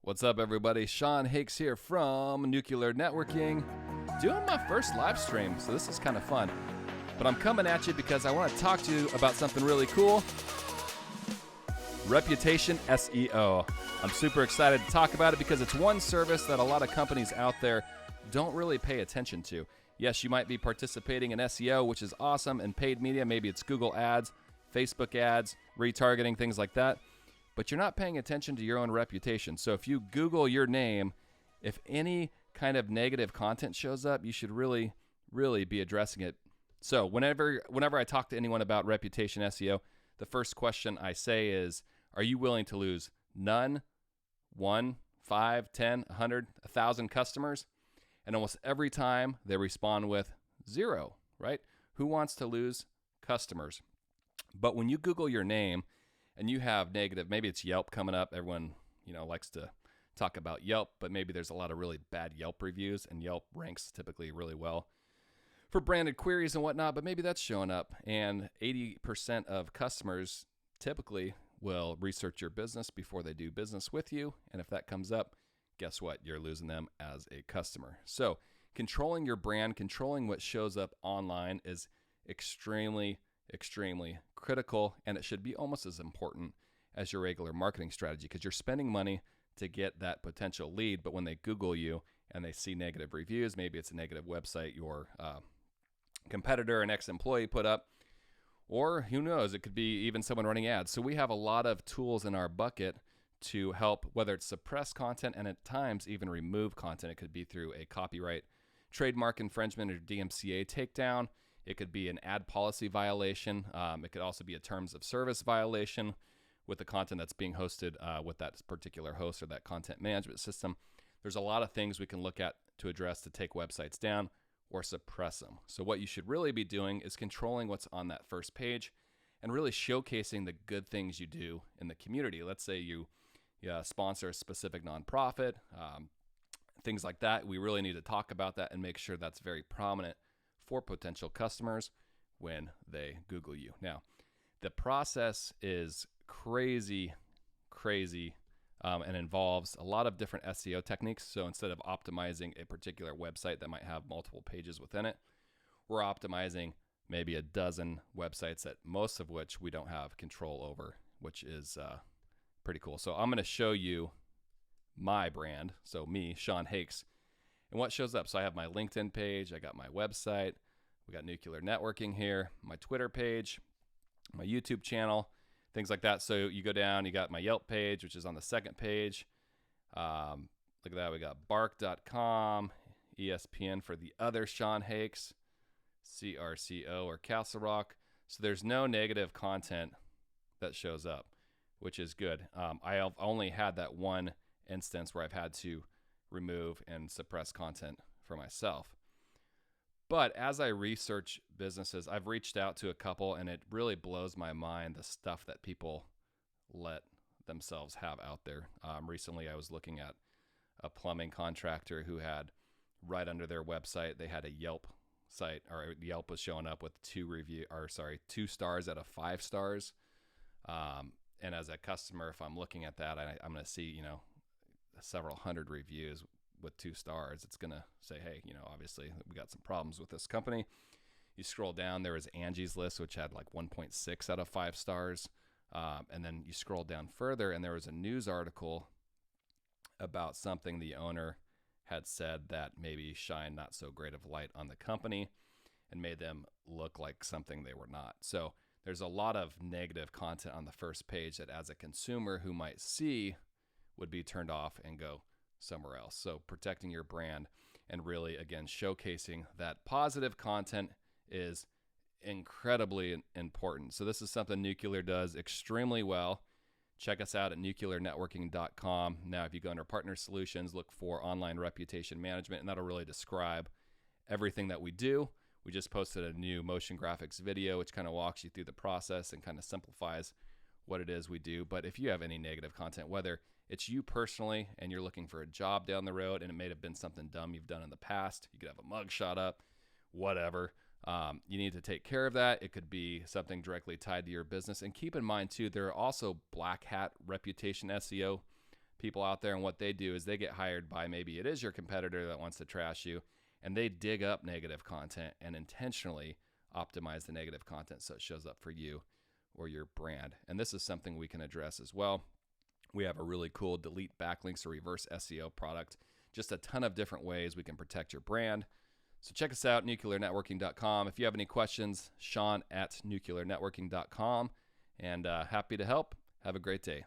What's up, everybody? Sean Hakes here from Nuclear Networking, doing my first live stream, so this is kind of fun. But I'm coming at you because I want to talk to you about something really cool. Reputation SEO. I'm super excited to talk about it because it's one service that a lot of companies out there don't really pay attention to. Yes, you might be participating in SEO, which is awesome, and paid media. Maybe it's Google ads, Facebook ads, retargeting, things like that. But you're not paying attention to your own reputation. So if you Google your name, if any kind of negative content shows up, you should really be addressing it. So whenever I talk to anyone about reputation SEO, the first question I say is, are you willing to lose none, 1, 5, 10, 100, 1,000 customers? And almost every time they respond with 0, right? Who wants to lose customers? But when you Google your name and you have negative, maybe it's Yelp coming up. Everyone, likes to talk about Yelp, but maybe there's a lot of really bad Yelp reviews, and Yelp ranks typically really well for branded queries and whatnot, but maybe that's showing up. And 80% of customers typically will research your business before they do business with you. And if that comes up, guess what? You're losing them as a customer. So controlling your brand, controlling what shows up online is extremely critical, and it should be almost as important as your regular marketing strategy because you're spending money to get that potential lead. But when they Google you and they see negative reviews, maybe it's a negative website your competitor, an ex-employee put up, or who knows, it could be even someone running ads. So we have a lot of tools in our bucket to help, whether it's suppress content and at times even remove content. It could be through a copyright, trademark infringement, or DMCA takedown. It could be an ad policy violation. It could also be a terms of service violation with the content that's being hosted with that particular host or that content management system. There's a lot of things we can look at to address to take websites down or suppress them. So what you should really be doing is controlling what's on that first page and really showcasing the good things you do in the community. Let's say you sponsor a specific nonprofit, things like that. We really need to talk about that and make sure that's very prominent for potential customers when they Google you. Now, the process is crazy, and involves a lot of different SEO techniques. So instead of optimizing a particular website that might have multiple pages within it, we're optimizing maybe a dozen websites, that most of which we don't have control over, which is pretty cool. So I'm going to show you my brand, so me, Sean Hakes, and what shows up. So I have my LinkedIn page, I got my website, we got Nuclear Networking here, my Twitter page, my YouTube channel, things like that. So you go down, you got my Yelp page, which is on the second page. Look at that, we got bark.com, ESPN for the other Sean Hakes, CRCO or Castle Rock. So there's no negative content that shows up, which is good. I've only had that one instance where I've had to remove and suppress content for myself. But as I research businesses, I've reached out to a couple, and it really blows my mind the stuff that people let themselves have out there. Recently, I was looking at a plumbing contractor who had right under their website, they had a Yelp site, or Yelp was showing up with 2 stars out of 5 stars. And as a customer, if I'm looking at that, I'm going to see, several hundred reviews with 2 stars. It's going to say, hey, obviously we got some problems with this company. You scroll down, there was Angie's List, which had like 1.6 out of 5 stars. And then you scroll down further, and there was a news article about something the owner had said that maybe shined not so great of light on the company and made them look like something they were not. So there's a lot of negative content on the first page that as a consumer who might see would be turned off and go somewhere else. So protecting your brand and really, again, showcasing that positive content is incredibly important. So this is something Nuclear does extremely well. Check us out at nuclearnetworking.com. Now, if you go under Partner Solutions, look for Online Reputation Management, and that'll really describe everything that we do. We just posted a new motion graphics video, which kind of walks you through the process and kind of simplifies what it is we do. But if you have any negative content, whether it's you personally and you're looking for a job down the road and it may have been something dumb you've done in the past, you could have a mug shot up, whatever. You need to take care of that. It could be something directly tied to your business. And keep in mind, too, there are also black hat reputation SEO people out there, and what they do is they get hired by, maybe it is your competitor that wants to trash you, and they dig up negative content and intentionally optimize the negative content so it shows up for you or your brand. And this is something we can address as well. We have a really cool delete backlinks or reverse SEO product. Just a ton of different ways we can protect your brand. So check us out, nuclearnetworking.com. If you have any questions, Sean at nuclearnetworking.com. And happy to help. Have a great day.